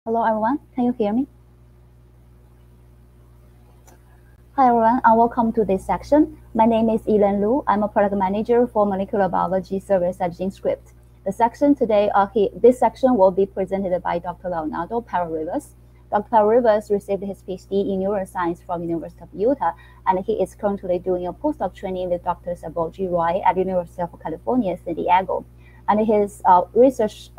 Hello, everyone. Can you hear me? Hi, everyone, and welcome to this section. My name is Elan Lu. I'm a product manager for molecular biology service at GeneScript. This section will be presented by Dr. Leonardo Parra-Rivas. Dr. Parra-Rivas received his PhD in neuroscience from University of Utah, and he is currently doing a postdoc training with Dr. Sabol G. Roy at University of California, San Diego. And his research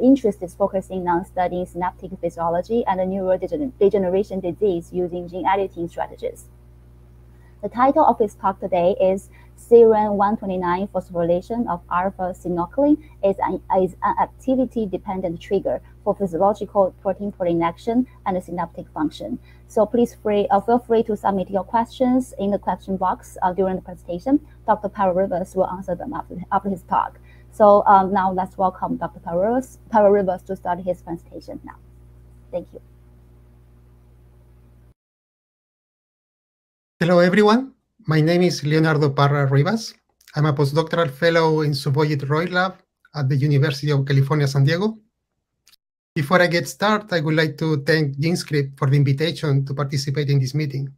interest is focusing on studying synaptic physiology and neurodegeneration disease using gene editing strategies. The title of his talk today is Serine-129 phosphorylation of α-synuclein is an activity-dependent trigger for physiological protein-protein action and synaptic function. So please feel free to submit your questions in the question box during the presentation. Dr. Parra-Rivas will answer them after his talk. So now let's welcome Dr. Parra-Rivas to start his presentation now. Thank you. Hello, everyone. My name is Leonardo Parra-Rivas. I'm a postdoctoral fellow in Subojit Roy Lab at the University of California, San Diego. Before I get started, I would like to thank GeneScript for the invitation to participate in this meeting.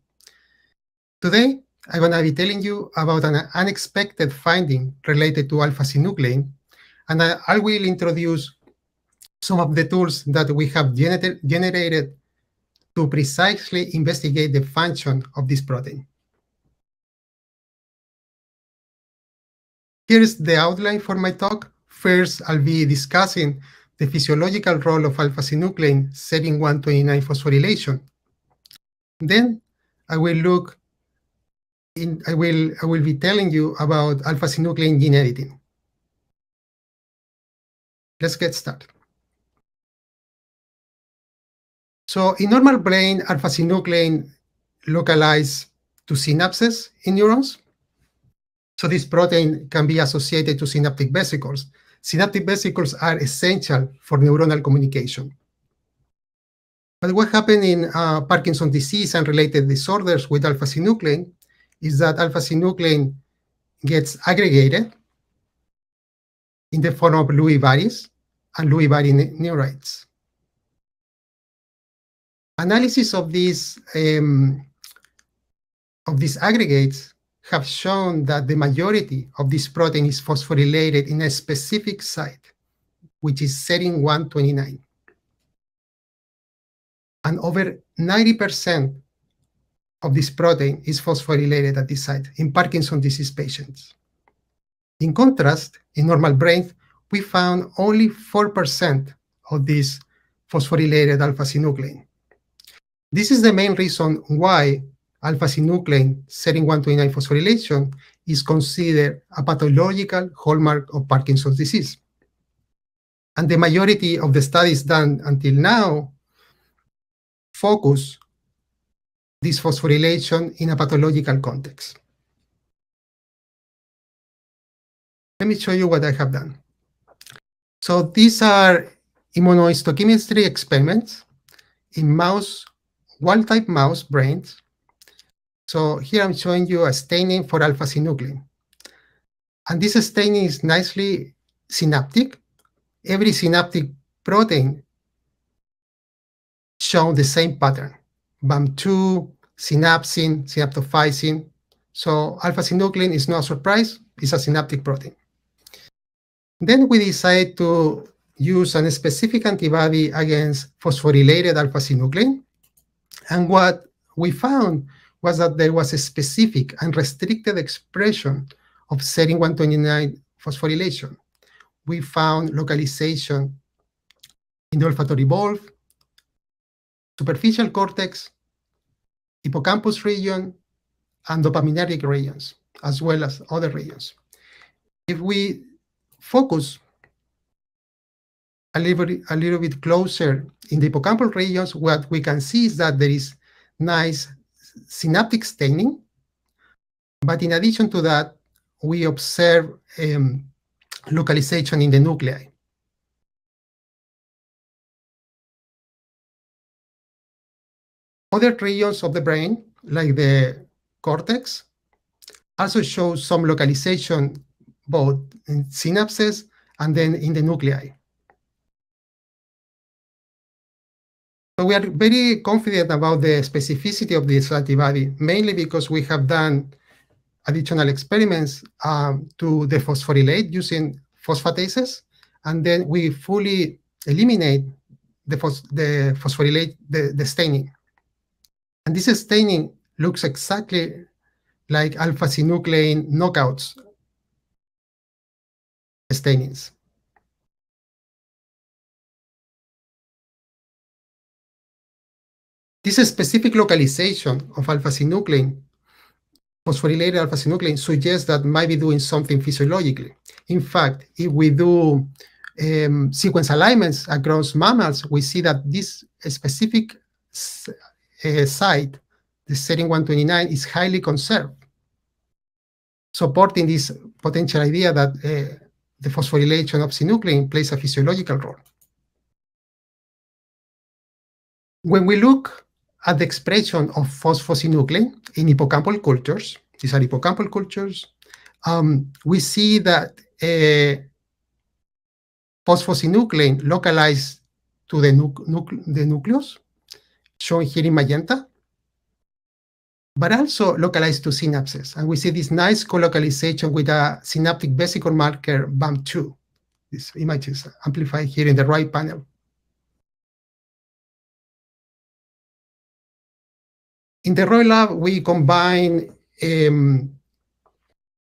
Today, I'm going to be telling you about an unexpected finding related to alpha-synuclein, and I will introduce some of the tools that we have generated to precisely investigate the function of this protein. Here's the outline for my talk. First, I'll be discussing the physiological role of alpha-synuclein Serine-129 phosphorylation. Then I will be telling you about alpha-synuclein gene editing. Let's get started. So in normal brain, alpha-synuclein localizes to synapses in neurons. So this protein can be associated to synaptic vesicles. Synaptic vesicles are essential for neuronal communication. But what happened in Parkinson's disease and related disorders with alpha-synuclein is that alpha-synuclein gets aggregated in the form of Lewy bodies and Lewy body neurites. Analysis of these aggregates have shown that the majority of this protein is phosphorylated in a specific site, which is Serine-129. And over 90% of this protein is phosphorylated at this site in Parkinson's disease patients. In contrast, in normal brain, we found only 4% of this phosphorylated alpha-synuclein. This is the main reason why alpha-synuclein Serine-129 phosphorylation is considered a pathological hallmark of Parkinson's disease. And the majority of the studies done until now focus this phosphorylation in a pathological context. Let me show you what I have done. So these are immunohistochemistry experiments in wild-type mouse brains. So here I'm showing you a staining for alpha-synuclein. And this staining is nicely synaptic. Every synaptic protein shows the same pattern: BAM2, synapsin, synaptophysin. So alpha-synuclein is no surprise, it's a synaptic protein. Then we decided to use a specific antibody against phosphorylated alpha-synuclein. And what we found was that there was a specific and restricted expression of Serine-129 phosphorylation. We found localization in the olfactory bulb, superficial cortex, hippocampus region, and dopaminergic regions, as well as other regions. If we focus a little bit closer in the hippocampal regions, what we can see is that there is nice synaptic staining. But in addition to that, we observe localization in the nuclei. Other regions of the brain, like the cortex, also show some localization both in synapses and then in the nuclei. So we are very confident about the specificity of this antibody, mainly because we have done additional experiments to dephosphorylate using phosphatases, and then we fully eliminate the phosphorylate, the staining. And this staining looks exactly like α-synuclein knockouts stainings. This specific localization of alpha-synuclein, phosphorylated alpha-synuclein, suggests that might be doing something physiologically. In fact, if we do sequence alignments across mammals, we see that this specific site, the Serine-129, is highly conserved, supporting this potential idea that the phosphorylation of synuclein plays a physiological role. When we look at the expression of phosphosynuclein in hippocampal cultures, these are hippocampal cultures, we see that phosphosynuclein localized to the nucleus, shown here in magenta, but also localized to synapses. And we see this nice co-localization with a synaptic vesicle marker BAM2. This image is amplified here in the right panel. In the Roy lab, we combine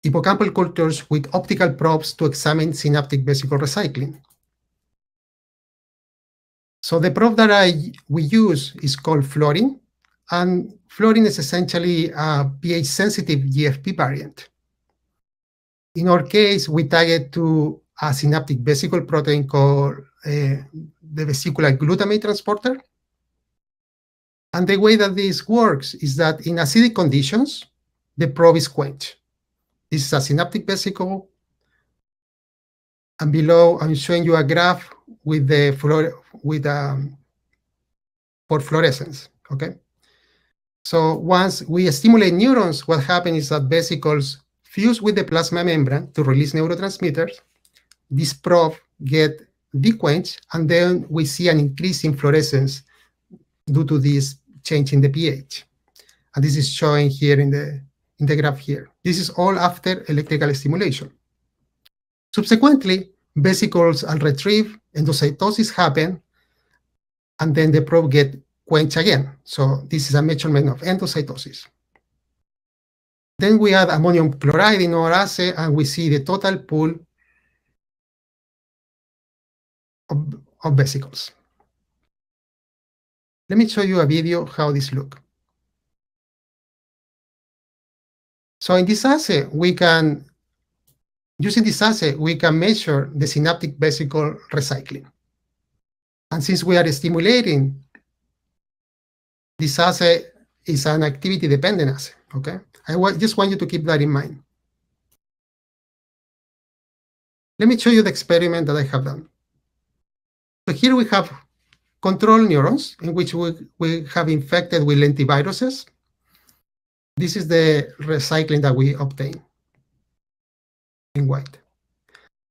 hippocampal cultures with optical probes to examine synaptic vesicle recycling. So the probe that we use is called fluorine, and fluorine is essentially a pH-sensitive GFP variant. In our case, we tag it to a synaptic vesicle protein called the vesicular glutamate transporter. And the way that this works is that in acidic conditions, the probe is quenched. This is a synaptic vesicle. And below, I'm showing you a graph with the for fluorescence, okay? So once we stimulate neurons, what happens is that vesicles fuse with the plasma membrane to release neurotransmitters. This probe get dequenched, and then we see an increase in fluorescence due to this change in the pH. And this is showing here in the graph here. This is all after electrical stimulation. Subsequently, vesicles are retrieved, endocytosis happen, and then the probe get quenched again. So this is a measurement of endocytosis. Then we add ammonium chloride in our assay, and we see the total pool of vesicles. Let me show you a video how this looks. So in this assay, using this assay, we can measure the synaptic vesicle recycling. And since we are stimulating, this assay is an activity-dependent assay, okay? I just want you to keep that in mind. Let me show you the experiment that I have done. So here we have control neurons in which we have infected with lentiviruses. This is the recycling that we obtain in white.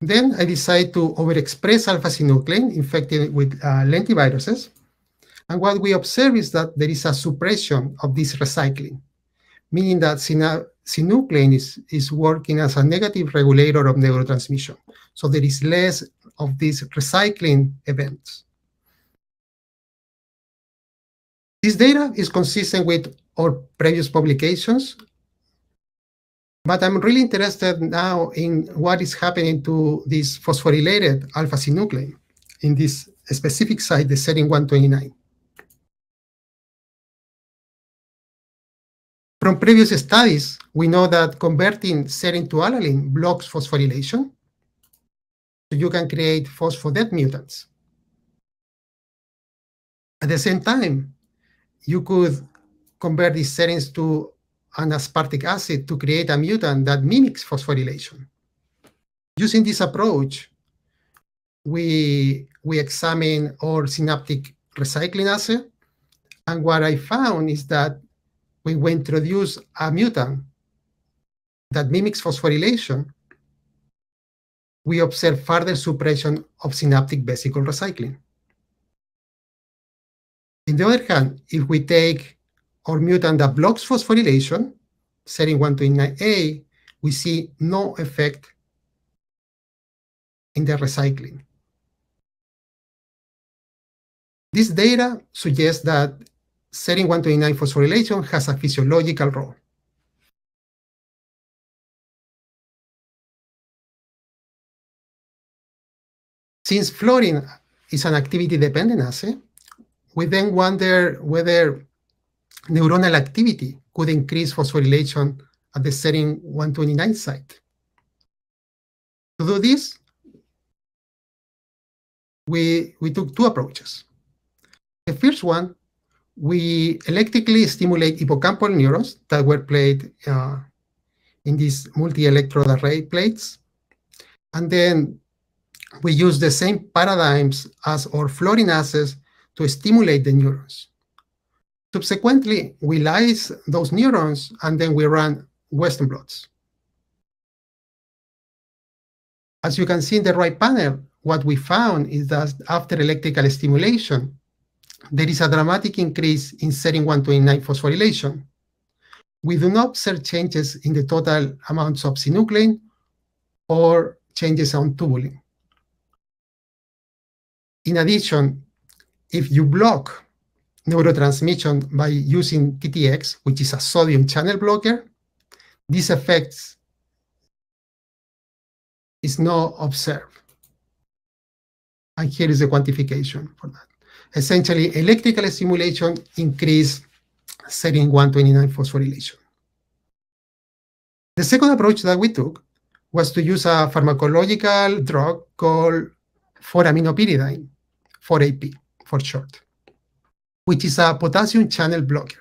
Then I decide to overexpress alpha-synuclein infected with lentiviruses. And what we observe is that there is a suppression of this recycling, meaning that synuclein is working as a negative regulator of neurotransmission. So there is less of these recycling events. This data is consistent with our previous publications, but I'm really interested now in what is happening to this phosphorylated alpha-synuclein in this specific site, the Serine-129. From previous studies, we know that converting serine to alanine blocks phosphorylation, so you can create phospho-dead mutants. At the same time, you could convert these serines to an aspartic acid to create a mutant that mimics phosphorylation. Using this approach, we examine our synaptic recycling assay, and what I found is that when we introduce a mutant that mimics phosphorylation, we observe further suppression of synaptic vesicle recycling. On the other hand, if we take our mutant that blocks phosphorylation, Serine-129A, we see no effect in the recycling. This data suggests that Serine-129 phosphorylation has a physiological role. Since fluorine is an activity-dependent assay, we then wonder whether neuronal activity could increase phosphorylation at the Serine-129 site. To do this, we took two approaches. The first one, we electrically stimulate hippocampal neurons that were placed in these multi-electrode array plates. And then we use the same paradigms as our fluorine assays to stimulate the neurons. Subsequently, we lyse those neurons, and then we run Western blots. As you can see in the right panel, what we found is that after electrical stimulation, there is a dramatic increase in Serine-129 phosphorylation. We do not observe changes in the total amounts of synuclein or changes on tubulin. In addition, if you block neurotransmission by using TTX, which is a sodium channel blocker, this effect is not observed. And here is the quantification for that. Essentially, electrical stimulation increased Serine-129 phosphorylation. The second approach that we took was to use a pharmacological drug called 4-aminopyridine, 4AP for short, which is a potassium channel blocker.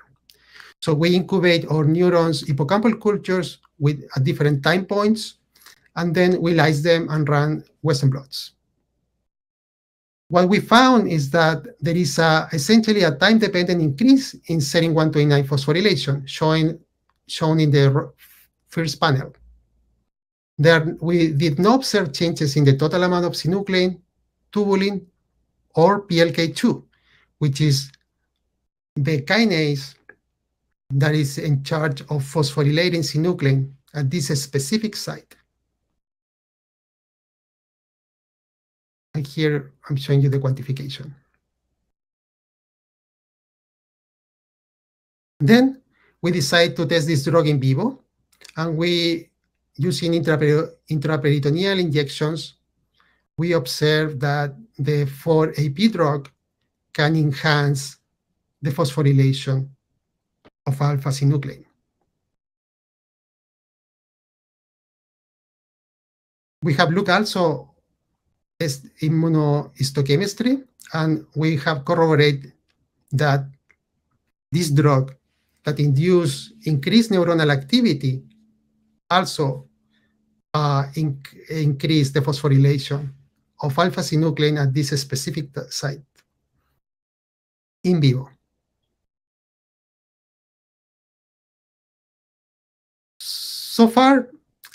So we incubate our neurons hippocampal cultures at different time points, and then we lyse them and run Western blots. What we found is that there is essentially a time-dependent increase in Serine-129 phosphorylation, shown in the first panel. There, we did not observe changes in the total amount of synuclein, tubulin, or PLK2, which is the kinase that is in charge of phosphorylating synuclein at this specific site. And here I'm showing you the quantification. Then we decide to test this drug in vivo, and using intraperitoneal injections, we observe that the 4AP drug can enhance the phosphorylation of alpha-synuclein. We have looked also at immunohistochemistry, and we have corroborated that this drug that induces increased neuronal activity also increase the phosphorylation of alpha-synuclein at this specific site in vivo. So far,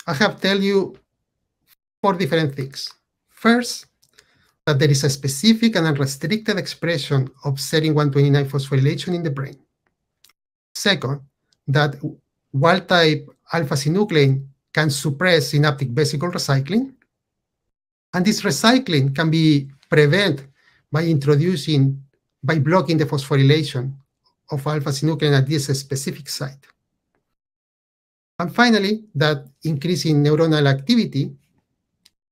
I have told you 4 different things. First, that there is a specific and unrestricted expression of Serine-129 phosphorylation in the brain. Second, that wild-type alpha-synuclein can suppress synaptic vesicle recycling. And this recycling can be prevented by blocking the phosphorylation of alpha-synuclein at this specific site. And finally, that increasing neuronal activity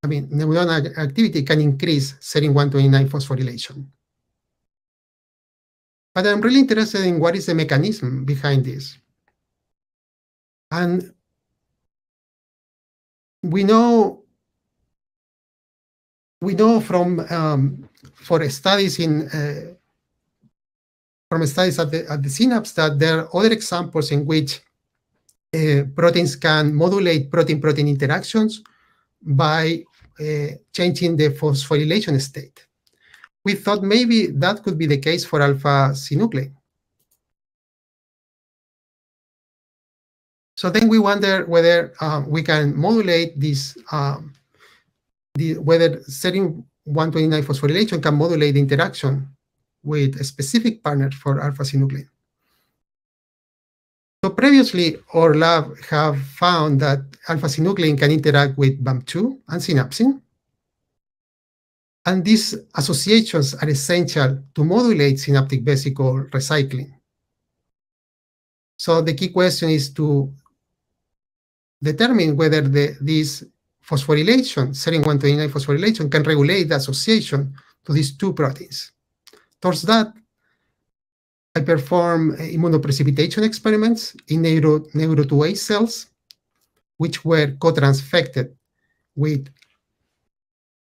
can increase Serine-129 phosphorylation. But I'm really interested in what is the mechanism behind this. And we know from studies at the synapse that there are other examples in which proteins can modulate protein-protein interactions by changing the phosphorylation state. We thought maybe that could be the case for alpha-synuclein. So then we wonder whether we can modulate this, whether Serine-129 phosphorylation can modulate the interaction with a specific partner for alpha-synuclein. So previously, our lab have found that alpha-synuclein can interact with BAM2 and synapsin. And these associations are essential to modulate synaptic vesicle recycling. So the key question is to determine whether this phosphorylation, serine-129 phosphorylation, can regulate the association to these two proteins. Towards that, I performed immunoprecipitation experiments in neuro2A cells, which were co-transfected with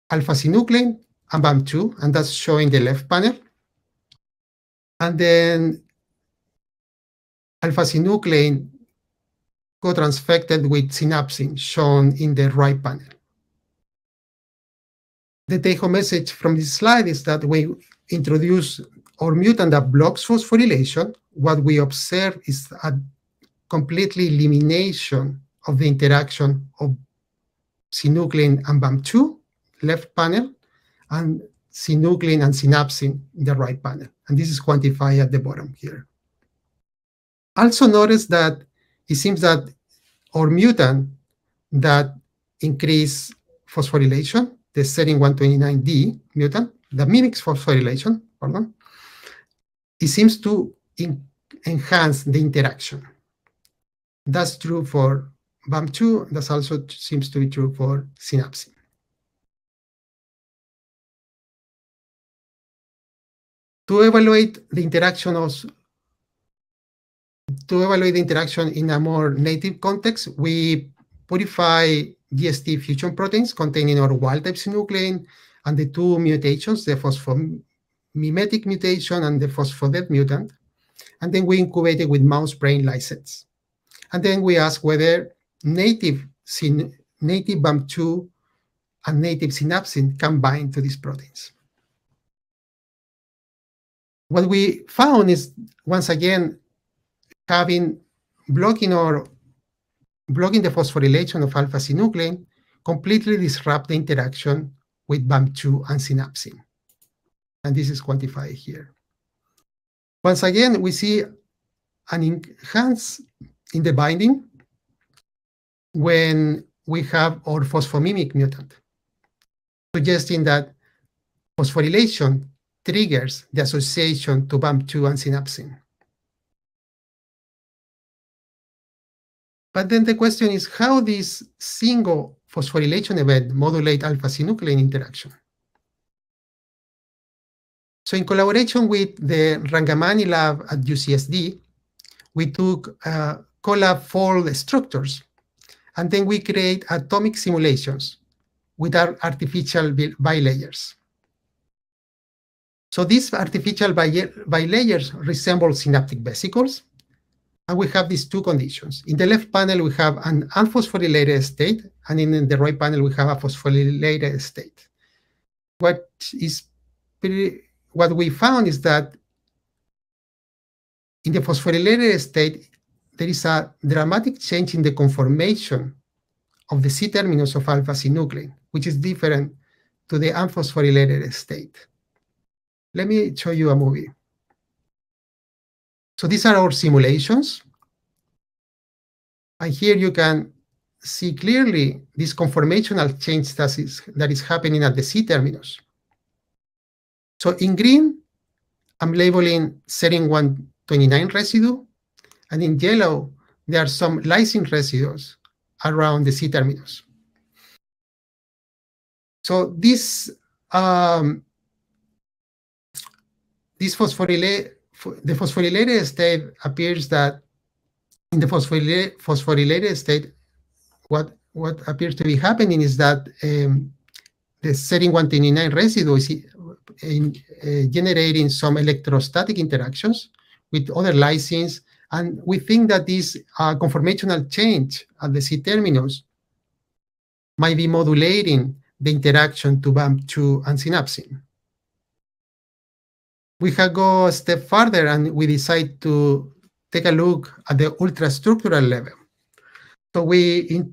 alpha-synuclein and BAM2, and that's showing the left panel. And then alpha-synuclein co-transfected with synapsin, shown in the right panel. The take-home message from this slide is that we introduce our mutant that blocks phosphorylation. What we observe is a completely elimination of the interaction of synuclein and BAM2, left panel, and synuclein and synapsin, the right panel. And this is quantified at the bottom here. Also notice that it seems that our mutant that increase phosphorylation, the serine-129D mutant, that mimics phosphorylation, it seems to enhance the interaction. That's true for BAM2. That also seems to be true for synapsin. To evaluate the interaction in a more native context, we purify GST fusion proteins containing our wild-type synuclein and the two mutations, the phosphomimetic mutation and the phosphodead mutant. And then we incubate it with mouse brain lysets. And then we ask whether native BAM2 and native synapsin can bind to these proteins. What we found is, once again, blocking the phosphorylation of alpha-synuclein completely disrupt the interaction with BAM2 and synapsin. And this is quantified here. Once again, we see an enhance in the binding when we have our phosphomimic mutant, suggesting that phosphorylation triggers the association to BAM2 and synapsin. But then the question is how this single phosphorylation event modulate alpha-synuclein interaction. So in collaboration with the Rangamani lab at UCSD, we took collab fold structures, and then we create atomic simulations with our artificial bilayers. So these artificial bilayers resemble synaptic vesicles, and we have these two conditions. In the left panel, we have an unphosphorylated state, and in the right panel, we have a phosphorylated state. What we found is that in the phosphorylated state, there is a dramatic change in the conformation of the C-terminus of alpha-synuclein, which is different to the unphosphorylated state. Let me show you a movie. So these are our simulations. And here you can see clearly this conformational change that is happening at the C-terminus. So in green, I'm labeling serine-129 residue, and in yellow, there are some lysine residues around the C-terminus. So the phosphorylated state appears that in the phosphorylated state, what appears to be happening is that the serine-129 residue is generating some electrostatic interactions with other lysines, and we think that this conformational change at the C-terminus might be modulating the interaction to BAM2 and synapsin. We have go a step further, and we decide to take a look at the ultrastructural level. So we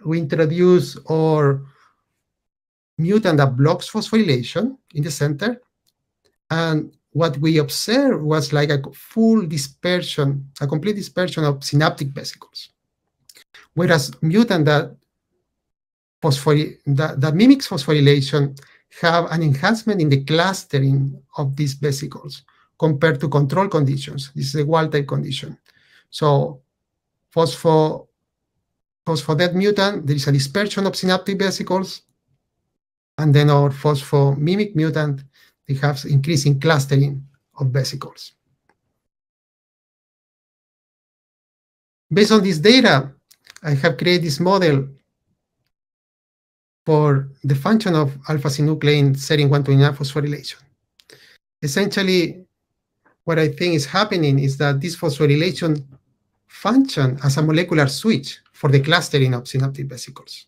introduce our mutant that blocks phosphorylation in the center, and what we observed was like a full dispersion, a complete dispersion of synaptic vesicles. Whereas mutant that mimics phosphorylation have an enhancement in the clustering of these vesicles compared to control conditions. This is a wild-type condition. So for that mutant, there is a dispersion of synaptic vesicles, and then our phosphomimic mutant, they have increasing clustering of vesicles. Based on this data, I have created this model for the function of α-synuclein serine-129 phosphorylation. Essentially, what I think is happening is that this phosphorylation function as a molecular switch for the clustering of synaptic vesicles.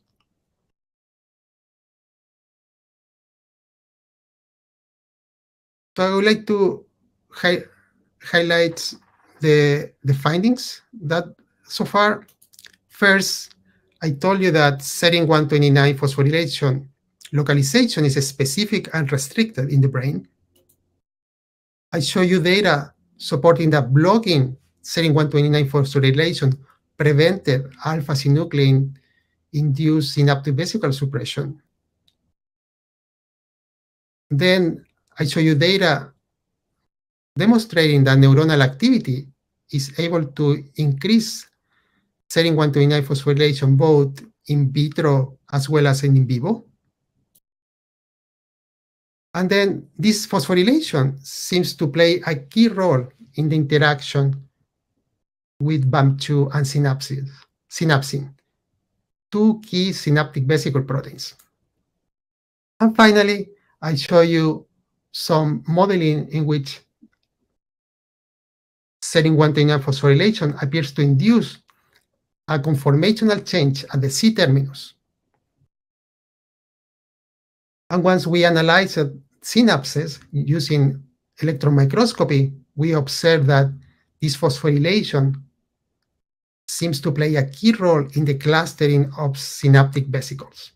So I would like to highlight the findings that so far. First, I told you that serine-129 phosphorylation localization is specific and restricted in the brain. I show you data supporting that blocking serine-129 phosphorylation prevented α-synuclein induced synaptic vesicle suppression. Then I show you data demonstrating that neuronal activity is able to increase serine-129 phosphorylation both in vitro as well as in vivo. And then this phosphorylation seems to play a key role in the interaction with BAM2 and synapsin, two key synaptic vesicle proteins. And finally, I show you some modeling in which serine-129 phosphorylation appears to induce a conformational change at the C-terminus. And once we analyze synapses using electron microscopy, we observe that this phosphorylation seems to play a key role in the clustering of synaptic vesicles.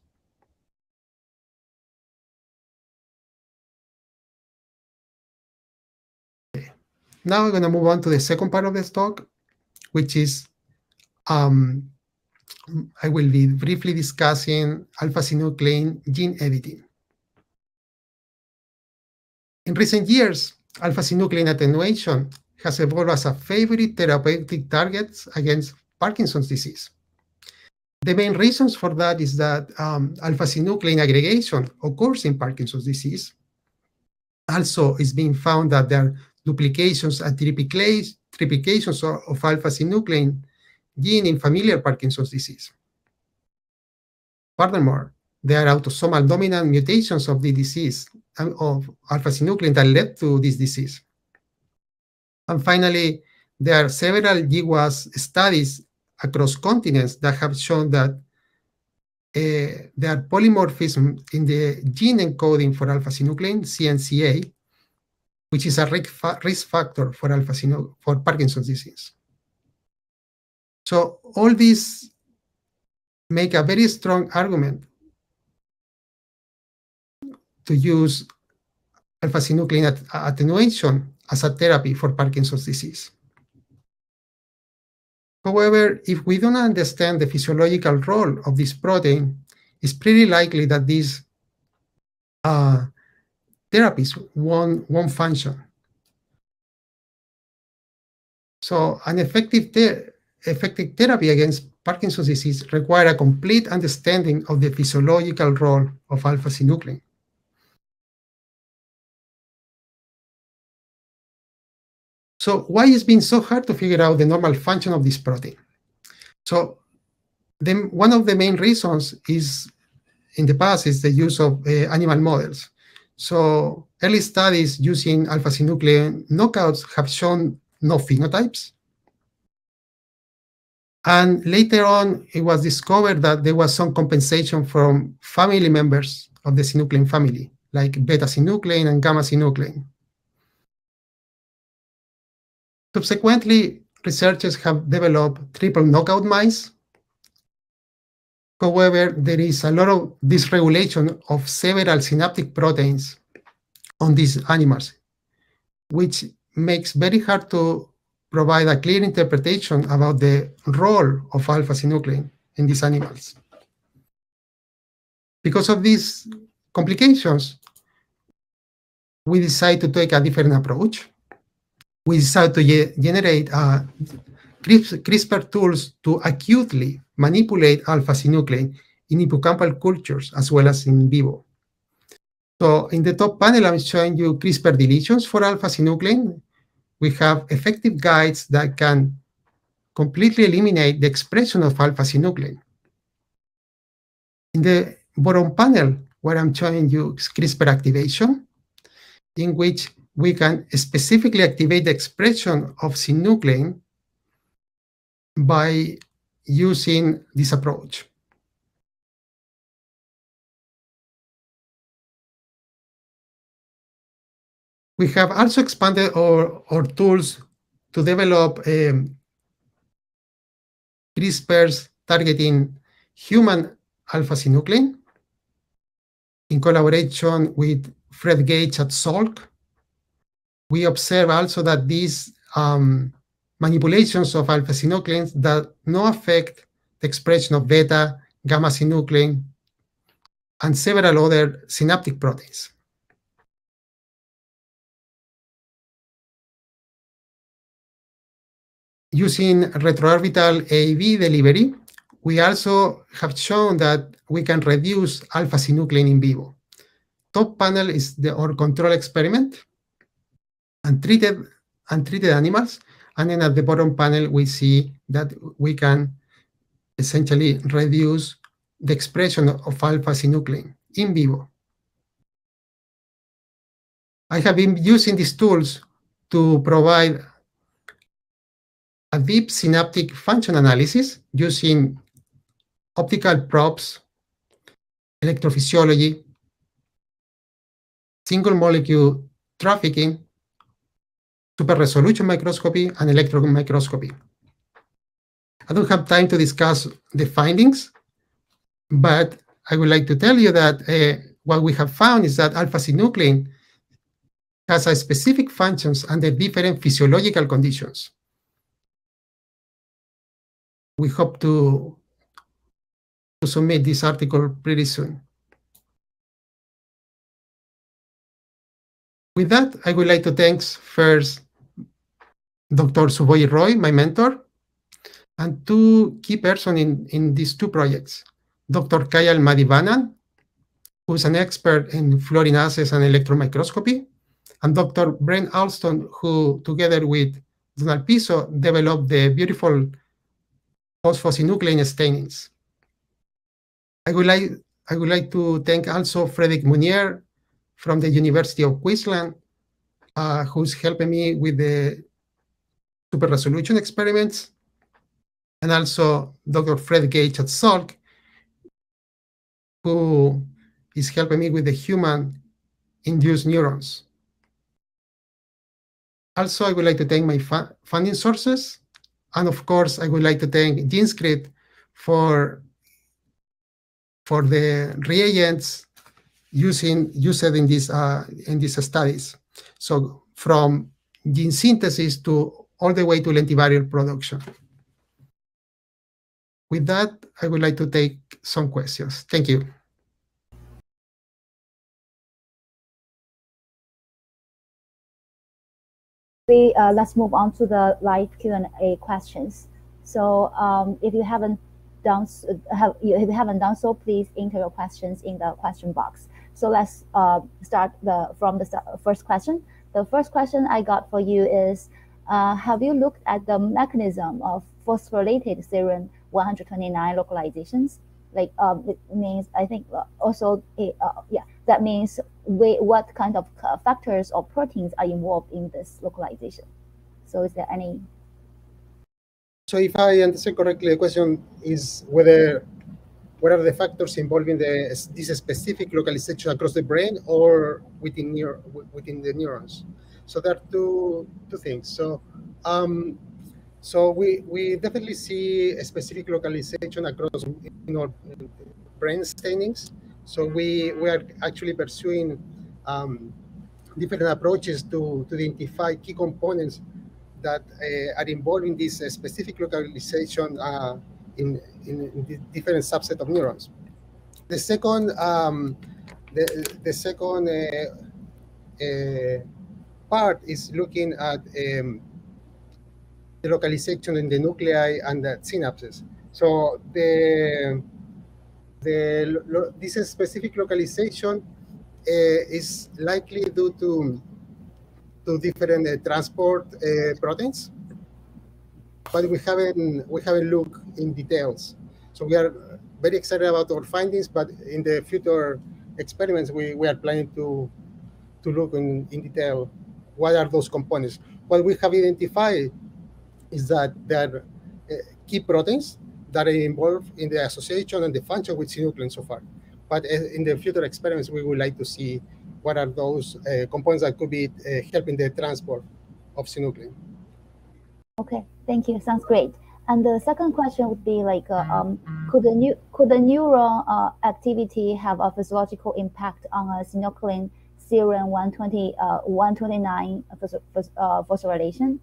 Okay. Now we're going to move on to the second part of this talk, which is I will be briefly discussing α-synuclein gene editing. In recent years, α-synuclein attenuation has evolved as a favorite therapeutic target against Parkinson's disease. The main reasons for that is that α-synuclein aggregation occurs in Parkinson's disease. Also, it's been found that there are duplications and triplications of α-synuclein gene in familial Parkinson's disease. Furthermore, there are autosomal dominant mutations of the disease of α-synuclein that led to this disease. And finally, there are several GWAS studies across continents that have shown that there are polymorphism in the gene encoding for α-synuclein, CNCA, which is a risk factor for Parkinson's disease. So all these make a very strong argument to use α-synuclein attenuation as a therapy for Parkinson's disease. However, if we don't understand the physiological role of this protein, it's pretty likely that these therapies won't function. So an effective therapy against Parkinson's disease requires a complete understanding of the physiological role of α-synuclein. So why it's been so hard to figure out the normal function of this protein? So one of the main reasons is, in the past, is the use of animal models. So early studies using α-synuclein knockouts have shown no phenotypes. And later on, it was discovered that there was some compensation from family members of the synuclein family, like beta-synuclein and gamma-synuclein. Subsequently, researchers have developed triple knockout mice. However, there is a lot of dysregulation of several synaptic proteins on these animals, which makes very hard to provide a clear interpretation about the role of alpha-synuclein in these animals. Because of these complications, we decided to take a different approach. We decided to generate CRISPR tools to acutely manipulate alpha-synuclein in hippocampal cultures as well as in vivo. So in the top panel, I'm showing you CRISPR deletions for alpha-synuclein. We have effective guides that can completely eliminate the expression of alpha-synuclein. In the bottom panel, where I'm showing you CRISPR activation, in which we can specifically activate the expression of synuclein by using this approach. We have also expanded our tools to develop CRISPRs targeting human alpha-synuclein in collaboration with Fred Gage at Salk. We observe also that these manipulations of alpha-synucleins that no affect the expression of beta, gamma-synuclein, and several other synaptic proteins. Using retroorbital AAV delivery, we also have shown that we can reduce alpha-synuclein in vivo. Top panel is our control experiment and treated animals. And then at the bottom panel, we see that we can essentially reduce the expression of alpha-synuclein in vivo. I have been using these tools to provide a deep synaptic function analysis using optical probes, electrophysiology, single molecule trafficking, super resolution microscopy, and electron microscopy. I don't have time to discuss the findings, but I would like to tell you that what we have found is that alpha-synuclein has a specific functions under different physiological conditions. We hope to submit this article pretty soon. With that, I would like to thank first Dr. Subodhit Roy, my mentor, and two key persons in these two projects. Dr. Kayal Madhivanan, who is an expert in fluorinases and electron microscopy, and Dr. Brent Alston, who together with Donald Piso developed the beautiful phosphosynuclein stainings. I would like to thank also Frederick Munier from the University of Queensland, who's helping me with the super resolution experiments, and also Dr. Fred Gage at Salk, who is helping me with the human-induced neurons. Also, I would like to thank my funding sources, and of course, I would like to thank GenScript for the reagents used in these studies. So from gene synthesis to all the way to lentiviral production. With that, I would like to take some questions. Thank you. Let's move on to the live Q&A questions. So if you haven't done so, please enter your questions in the question box. So let's start from the first question. The first question I got for you is, have you looked at the mechanism of phosphorylated Serine-129 localizations? Like it means, I think also, that means what kind of factors or proteins are involved in this localization? So is there any? So if I understand correctly, the question is what are the factors involving this specific localization across the brain or within the neurons? So there are two things. So so we definitely see a specific localization across brain stainings. So we are actually pursuing different approaches to identify key components that are involved in this specific localization in the different subset of neurons. The second, the second part is looking at the localization in the nuclei and the synapses. So this specific localization is likely due to different transport proteins, but we haven't looked in details. So we are very excited about our findings, but in the future experiments, we are planning to look in detail what are those components. What we have identified is that there are key proteins that are involved in the association and the function with synuclein so far. But in the future experiments, we would like to see what are those components that could be helping the transport of synuclein. Okay, thank you. Sounds great. And the second question would be like, could the neural activity have a physiological impact on a synuclein Serine-129 phosphorylation?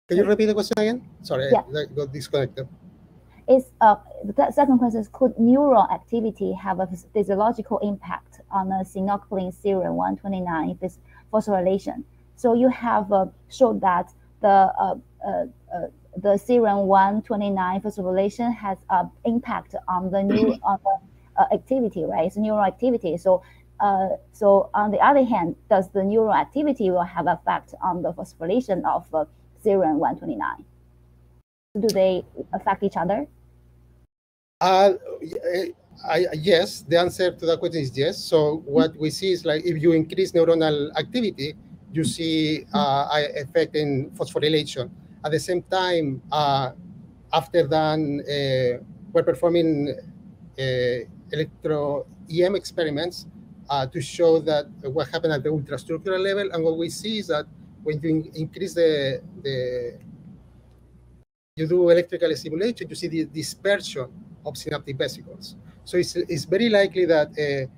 Can you repeat the question again? Sorry, yeah. I got disconnected. The second question is, could neural activity have a physiological impact on a synuclein Serine-129 phosphorylation? So you have showed that the Serine-129 phosphorylation has an impact on the activity, right? So neural activity. So on the other hand, does the neural activity will have effect on the phosphorylation of Serine-129? Do they affect each other? Yes, the answer to that question is yes. So what we see is like if you increase neuronal activity, you see an effect in phosphorylation. At the same time, after that, we're performing electro-EM experiments to show that what happened at the ultrastructural level. And what we see is that when you increase you do electrical stimulation, you see the dispersion of synaptic vesicles. So it's very likely that the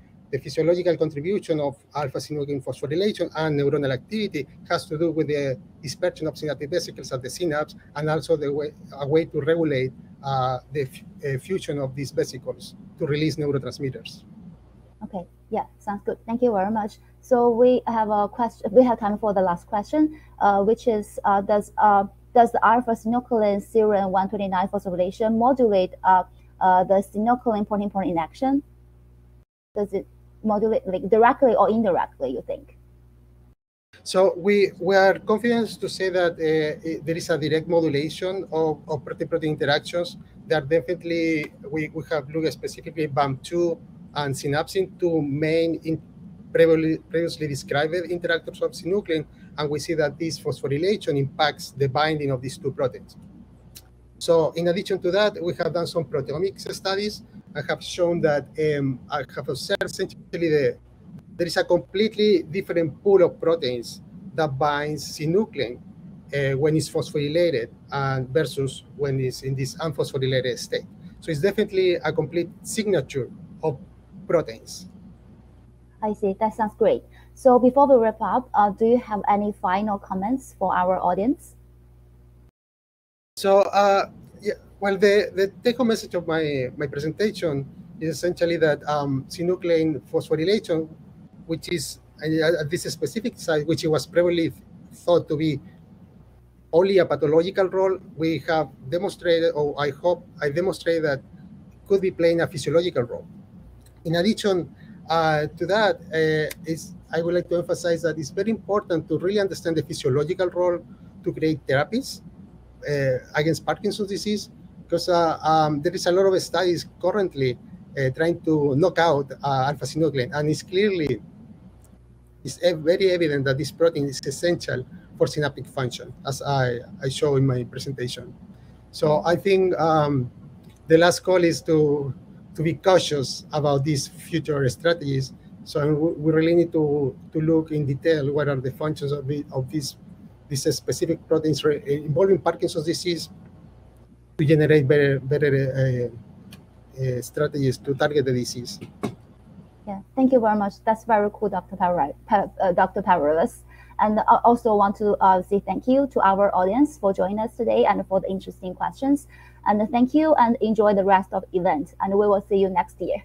physiological contribution of α-synuclein phosphorylation and neuronal activity has to do with the dispersion of synaptic vesicles at the synapse, and also a way to regulate the fusion of these vesicles to release neurotransmitters. Okay, yeah, sounds good. Thank you very much. So we have a question. We have time for the last question, which is does the α-synuclein Serine-129 phosphorylation modulate the synuclein protein-protein interaction? Does it modulate like directly or indirectly, you think? So we are confident to say that there is a direct modulation of protein-protein interactions. There are definitely, we have looked specifically at BAM2 and synapsin, two main previously described interactors of synuclein, and we see that this phosphorylation impacts the binding of these two proteins. So in addition to that, we have done some proteomics studies and have shown that I have observed essentially there is a completely different pool of proteins that binds synuclein when it's phosphorylated and versus when it's in this unphosphorylated state. So it's definitely a complete signature of proteins. I see. That sounds great. So before we wrap up, do you have any final comments for our audience? So, yeah, well, the take-home message of my presentation is essentially that synuclein phosphorylation, which is at this specific site, which it was previously thought to be only a pathological role, we have demonstrated, or I hope I demonstrated that it could be playing a physiological role. In addition to that, I would like to emphasize that it's very important to really understand the physiological role to create therapies against Parkinson's disease, because there is a lot of studies currently trying to knock out alpha-synuclein, and it's very evident that this protein is essential for synaptic function, as I show in my presentation. So I think the last call is to be cautious about these future strategies. So we really need to look in detail what are the functions of these specific proteins involving Parkinson's disease to generate better strategies to target the disease. Yeah. Thank you very much. That's very cool, Dr. Parra-Rivas. And I also want to say thank you to our audience for joining us today and for the interesting questions. And thank you and enjoy the rest of the event. And we will see you next year.